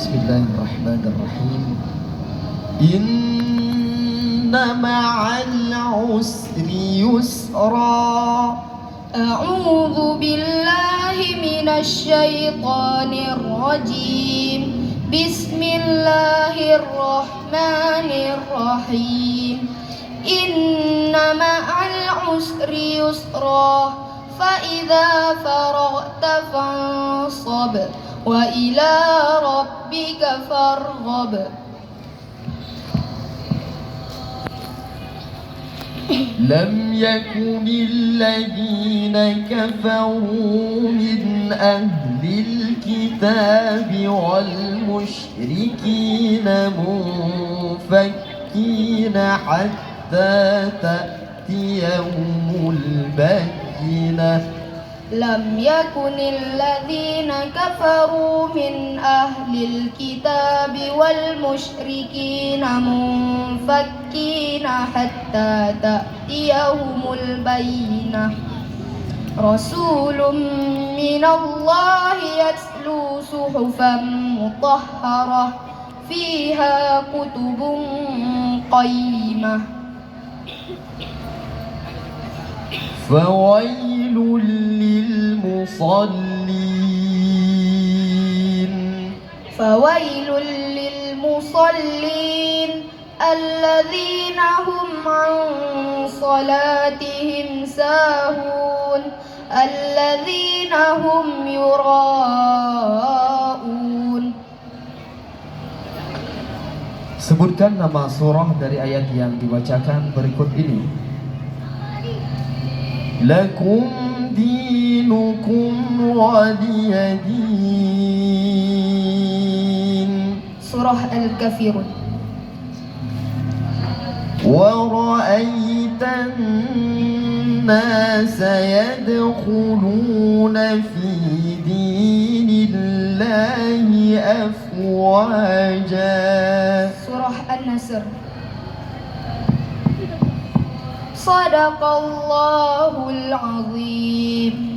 Bismillahirrahmanirrahim. Inna ma'al usri yusra. A'udzu billahi minasy syaithanir rajim. Bismillahirrahmanirrahim. Inna ma'al usri yusra. Fa idza faraghta fansab wa ila rabbika farghab. لم يكن الذين كفروا من أهل الكتاب والمشركين منفكين حتى تأتيهم البينة. لم يكن الذين كفروا من أهل الكتاب والمشركين منفكين حتى تأتيهم البينة. رسول من الله يتلو صحفا مطهرة فيها كتب قيمة. فويل للمصلين. فويل للمصلين الذين هم عن صلاتهم ساهون الذين هم يراءون. Sebutkan nama surah dari ayat yang dibacakan berikut ini. Lakum dinukum waliyadin. Surah Al-Kafirun. ورأيت الناس يدخلون في دين الله أفواجا. Surah An-Nasr. Sadaqallahul azim.